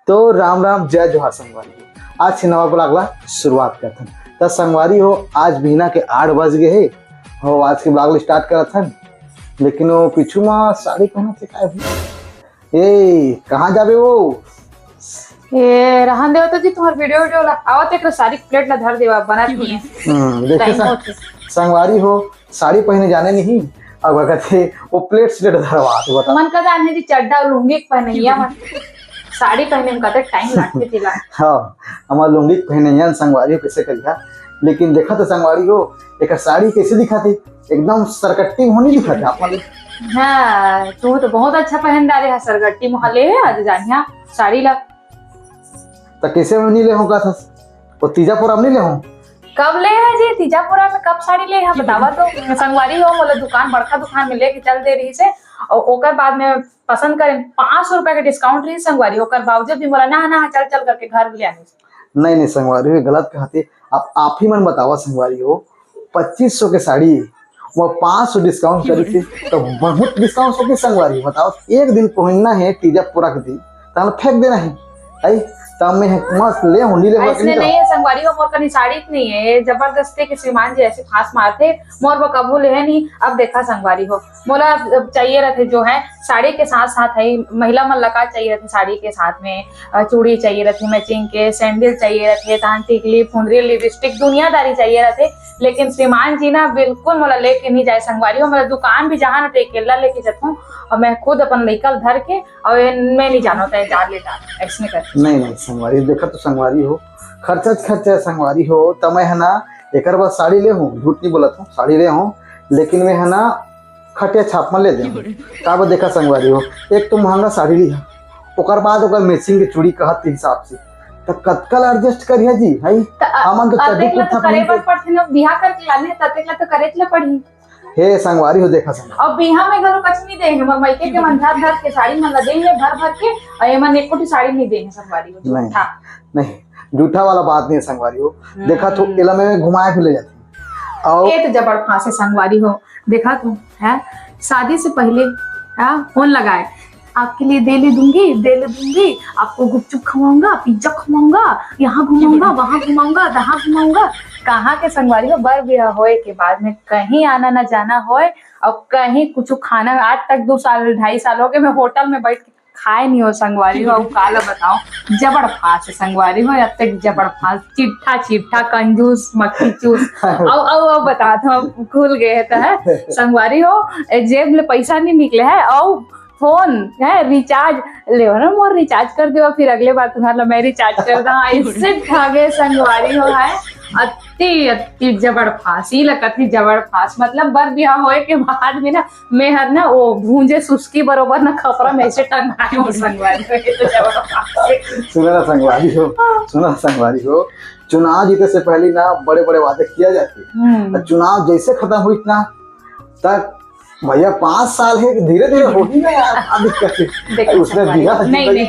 तो राम राम जय जोहार संगवारी हो। आज से नवा ब्लॉग ला शुरुआत करथन। तो संगवारी हो आज बिना के 8 बज गए है हो आज के ब्लॉग स्टार्ट करथन। लेकिन वो पीछू में साड़ी पहना थे काय ए कहाँ जाबे वो ए रहन देव तो जी तुम्हार वीडियो ला आवत एक सारी प्लेट ला धर देवा बना दी देखे संगवारी हो साड़ी पहने जाने नहीं अब कहते वो प्लेट स्लेट धरवा तो बता मन का जाने जी चड्डा लुंगी पहनैया मन साड़ी पहने में कते टाइम लागते तिला। हां हमार लुंगी पहनैया संगवारी हो कैसे करिया। लेकिन देखा तो संगवारी हो एक साड़ी कैसे दिखाती एकदम सरकट्टी होनी दिखाती अपन। हां तू तो बहुत अच्छा पहन डाले है सरगट्टी मोहले है आज जानिया साड़ी ला तो कैसे नहीं ले होगा था वो तीजापुर अब नहीं ले हो कब ले है जी तीजापुरा में कब साड़ी ले है बतावा तो संगवारी हो बोले दुकान बड़का दुकान में लेके चल दे रही से और ओकर बाद में पसंद करें 500 रुपए के डिस्काउंट रही संगवारी ओकर बावजूद भी बोला ना चल चल करके घर ले आने। नहीं संगवारी हो गलत कहते आप ही मन बतावा संगवारी हो 2500 के साड़ी वो 500 डिस्काउंट करी थी तो बहुत डिस्काउंट हो गई संगवारी बताओ एक दिन पहनना है तीजापुरा के दिन तो फेंक देना है आई तब में मस्त ले होनी ले ऐसे नहीं है संगवारी हो मोर कनी साड़ी नहीं है जबरदस्ती के श्रीमान जी ऐसे फांस मारते मोर वो कबूल है नहीं। अब देखा संगवारी हो मोला चाहिए रहते जो है साड़ी के साथ साथ है महिला मन लगा चाहिए रहते साड़ी के साथ में चूड़ी चाहिए रहती मैचिंग के सैंडल चाहिए रहते तान टिकली फुंदरी लिपस्टिक दुनियादारी चाहिए रहते। लेकिन श्रीमान जी ना बिल्कुल मोला लेके नहीं जाए संगवारी हो मेरा दुकान भी जहाँ ना अकेला लेके जाता हूँ और मैं खुद अपन लइकल धर के और मैं नहीं जाना होता है जा ले ऐसे करके। नहीं संगवारी देखा तो संगवारी हो खर्चा संगवारी हो तो मैं है ना एक बार साड़ी ले हूँ झूठ नहीं बोला था साड़ी ले हूँ लेकिन मैं है ना खटिया छाप में ले दे का देखा संगवारी हो एक तो महंगा साड़ी लिया ओकर बाद ओकर मैचिंग के चूड़ी कहत के हिसाब से तो कतकल एडजस्ट करिया जी भाई हमन तो कभी कुछ करे पर पड़थे न बियाह करके लाने ततेक ला तो करे ला पड़ी हे संगवारी हो देखा संग अब बियाह में घरो कछ नहीं देंगे हम मायके के मन धर के साड़ी मन ला देंगे भर के और एमन एक कोटी साड़ी नहीं देंगे संगवारी हो नहीं झूठा वाला बात नहीं है संगवारी हो देखा तो एला में घुमाए फिर ले जाती और ये तो जबड़ फांसे संगवारी हो देखा तू है शादी से पहले फोन लगाए आपके लिए दे ले दूंगी आपको गुपचुप खवाऊंगा पिज्जा खवाऊंगा यहाँ घुमाऊंगा वहाँ घुमाऊंगा तहाँ घुमाऊंगा कहाँ के संगवारी हो बर ब्याह होए के बाद में कहीं आना ना जाना होए और कहीं कुछ खाना आज तक 2 साल 2.5 साल हो गए मैं होटल में बैठ के खाए नहीं हो संगवारी हो काला बताओ जबड़ फांस है संगवारी हो अब तक जबड़ फांस चिट्ठा कंजूस मक्खी चूस और बता दो खुल गए तो है संगवारी हो जेब में पैसा नहीं निकले है और फोन है रिचार्ज ले ना मोर रिचार्ज कर दो फिर अगले बार तुम्हारा मैं रिचार्ज कर दूँ इससे ठगे संगवारी हो है अति जबड़ फांसी लगती जबड़ फांस मतलब बर ब्याह होए के बाद में ना मैं हर ना वो भूंजे सुस्की बरोबर ना खपरा में ऐसे टंगाए हो संगवारी हो तो जबड़ फांस सुना संगवारी हो चुनाव जीते से पहले ना बड़े बड़े वादे किया जाते चुनाव जैसे खत्म हुई ना तक भैया 5 साल है धीरे धीरे होगी ना यार उसने दिया नहीं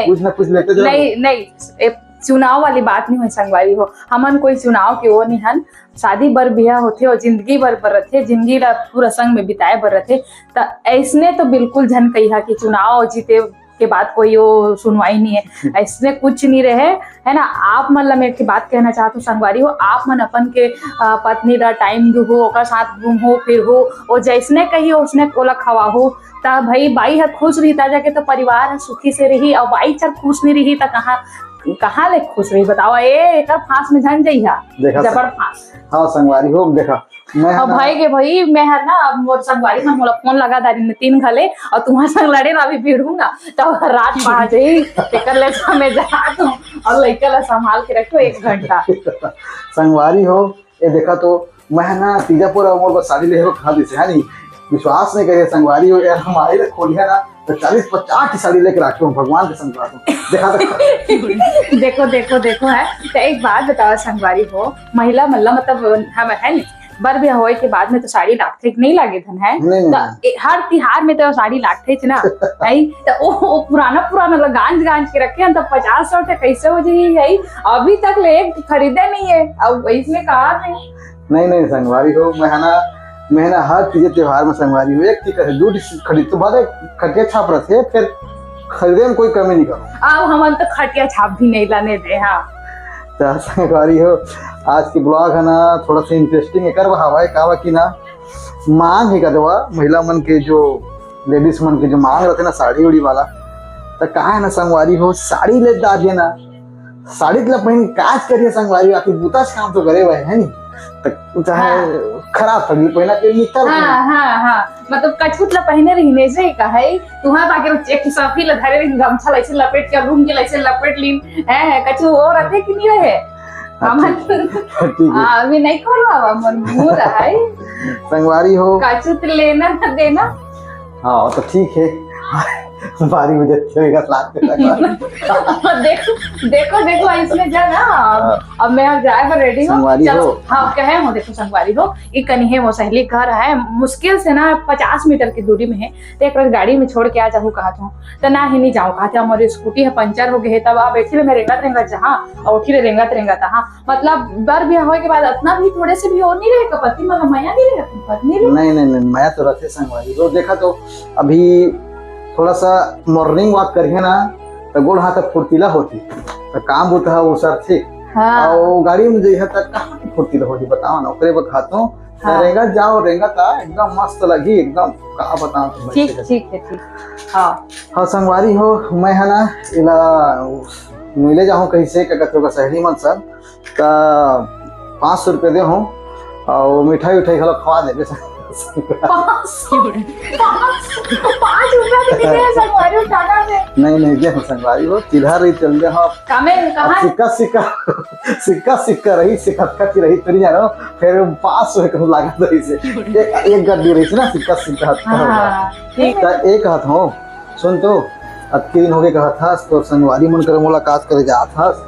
कुछ ना कुछ लेते नहीं चुनाव वाली बात नहीं है संगवारी हो हमन कोई चुनाव के वो नहीं हन शादी बर ब्याह होते और जिंदगी भर रथे जिंदगी ला पूरा संग में बिताए बर रथे तो ऐसने तो बिल्कुल झन कहिया कि चुनाव जीते के बाद कोई वो सुनवाई नहीं है ऐसने कुछ नहीं रहे है ना। आप मतलब मैं एक बात कहना चाहती हूँ संगवारी हो आप मन अपन के पत्नी ला टाइम दो ओकर साथ घूमो फिर हो और जैसने कही उसने ओला खवा हो ता भाई बाई है खुश रही ता जाके तो परिवार है सुखी से रही और बाई चल खुश नहीं रही ता कहाँ ले खुश रही बताओ एक फांस में झन जइहा जबड़ फांस। हाँ संगवारी हो देखा मैं भाई मैं है ना मोर संगवारी में मोला फोन लगा दारी ने 3 घले और तुम्हारे संग लड़े ना भी भिड़ूंगा तो रात 5 बजे टेकर ले जा मैं जा दूं और लइका ला संभाल के रखो 1 घंटा संगवारी हो ये देखा तो मैं ना तीजापुर और मोर साड़ी ले खा दी से है नहीं विश्वास नहीं करिए संगवारी हो यार हमारे खोलिया ना तो 40-50 की साड़ी लेकर आके भगवान के संग देखा देखो है तो एक बात बताओ संगवारी हो महिला मल्ला मतलब हम है नहीं बर ब्याह होए के बाद में तो साड़ी लागथे नहीं लागे धन है तो हर तिहार में तो साड़ी लागथे ना है तो वो पुराना गांज के रखे तो 50-100 कैसे हो जाई है अभी तक ले एक खरीदे नहीं है अब इसमें कहा नहीं संगवारी हो मैं ना हर तीजे त्योहार में संगवारी हो एक टिकट है 2 खरीद तो बाद खटिया छाप रहे थे फिर खरीदे में कोई कमी नहीं करूँ। अब हम तो खटिया छाप भी नहीं लाने दे। हाँ तो संगवारी हो, आज की ब्लॉग है ना थोड़ा सा इंटरेस्टिंग है, हवा कावा की ना मांग है का देवा महिला मन के, जो लेडीज मन के जो मांग रहते ना साड़ी उड़ी वाला, तो कहा है ना संगवारी हो साड़ी ले दादिए ना, साड़ी ला पहन काज करिए संगवारी, आखिर बूता से काम तो करे हुए है नी, तो चाहे खराब थगी पहना के निकल। हाँ मतलब कछुत ला पहने रही से का है तुहा बाके एक साफी ला धरे रही गमछा लैसे लपेट के लूम के लैसे लपेट लीन है कछु और रखे कि नहीं रहे हमन अभी नहीं करो हमन मुंह रहाई संगवारी हो कछुत लेना न देना। हाँ तो ठीक है, बारी में जाते देखो इसमें जा ना अब मैं अब जाए पर रेडी हूँ। हाँ कहे हो देखो संगवारी हो ये कनी है वो सहेली घर है, मुश्किल से ना 50 मीटर की दूरी में है, तो एक गाड़ी में छोड़ के आ जाऊँ कहा था, तो ना ही नहीं जाऊँ कहा था, हमारी स्कूटी है पंचर हो गए, तब आप बैठी मैं रेंगत जहाँ और उठी रेंगत हाँ मतलब बर ब्याह होने के बाद अपना भी थोड़े से भी और नहीं रहेगा पति मतलब माया नहीं रहेगा पत्नी नहीं माया तो रखे संगवारी हो। देखा तो अभी थोड़ा सा मॉर्निंग वॉक करिए ना तो गोड़ हाथ फुर्तीला होती, तो काम होता है वो सर ठीक। हाँ। और गाड़ी में जइहा तक कहाँ की फुर्तीला होती बताओ ना, ओकरे बताओ रेंगा जाओ रेंगा था एकदम मस्त लगी एकदम, कहा बताओ ठीक है हाँ संगवारी हो। मैं है ना इला मिले जाऊँ कहीं से क्या कहते हो सहेली मन सब, तो 500 रुपये दे हूँ और मिठाई उठाई खिला खवा दे। 5 नहीं दे संगवारी हो, किधर रही चल दे हाँ सिक्का रही सिक्का रही तेरी जानो फिर 500 लागत रही से एक गड्डी रही थी ना सिक्का एक हाथ हो। सुन तो अतके दिन हो गए कहा था तो संगवारी मन करे मुलाकात करे जात हस,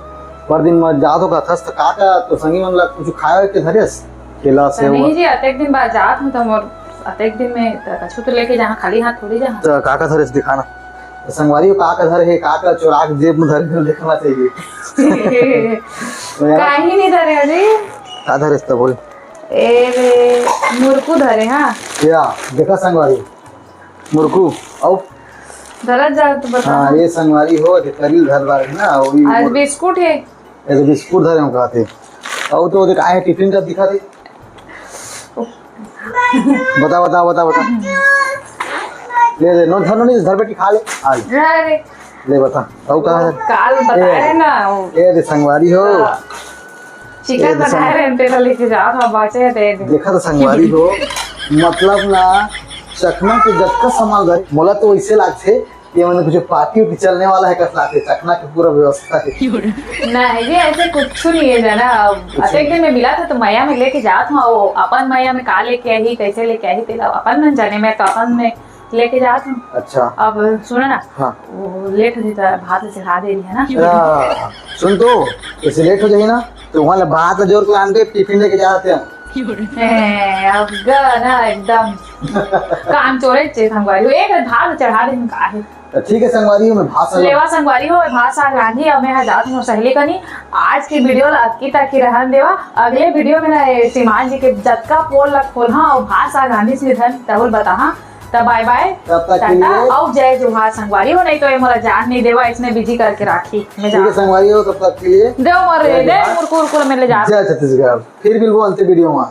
पर दिन में जात हो कहा था तो काका तो संगी मन ला कुछ खाए के धरियस केला से नहीं जी अतेक दिन बाद जात हूं तो मोर अतेक दिन में कछु तो लेके जहां खाली हाथ थोड़ी जा तो काका धरियस दिखाना, तो संगवारी को काका धरे है, काका चोरा के जेब में धर के देखना चाहिए। काहे नहीं धरे जी का धरियस तो बोल ए मुरकू धरे हां या देखा संगवारी मुरकू औ धरत जा तो बता। हां ये संगवारी हो जे करील घर बार है ना वही आज बिस्कुट है ऐसे बिस्कुट धरे हम कहते और तो देख आए टिफिन का दिखा दे बता ले नो धनो नहीं घर बैठी खा ले आज अरे ले बता और कहां है काल बताए ना ए दे संगवारी हो चिकन बनाए रहे तेरा लेके जा था बाचे दे देखा तो संगवारी हो मतलब ना चखना के जटका सामान घर मोला तो ऐसे लागथे ये मैंने कुछ पार्टी उठी चलने वाला है कसला के चखना की पूरा व्यवस्था है नहीं जी ऐसे कुछ नहीं है जाना। एक दिन में मिला था तो माया में लेके जात हूँ वो अपन माया में का लेके आई कैसे लेके आई तेरा अपन न जाने मैं तो अपन में लेके जात हूँ। अच्छा अब सुनो ना हाँ वो लेट हो जाता भात चढ़ा दे रही है ना सुन तो ऐसे लेट हो जाए ना तो वहाँ भात जोर के आन के टिफिन लेके जाते हैं अब ना एकदम काम चोरे चे संगवारी एक भात चढ़ा दे का है ठीक है संगवारी हो मैं भाषा लेवा संगवारी हो भाषा गांधी अब मैं हजार हूँ सहेली कनी आज की वीडियो अटकी तक ही रहन देवा अगले वीडियो में ना सीमान जी के जटका पोल ला खोलहा और भाषा गांधी से धन तहुल बताहा तब बाय बाय टाटा और जय जोहार संगवारी हो नहीं तो ये मोला जान नहीं देवा इसने बिजी करके राखी मैं जा संगवारी हो तब तक के लिए देव मरे दे मुरकुर में ले जा छत्तीसगढ़ फिर बिल्कुल अंत वीडियो में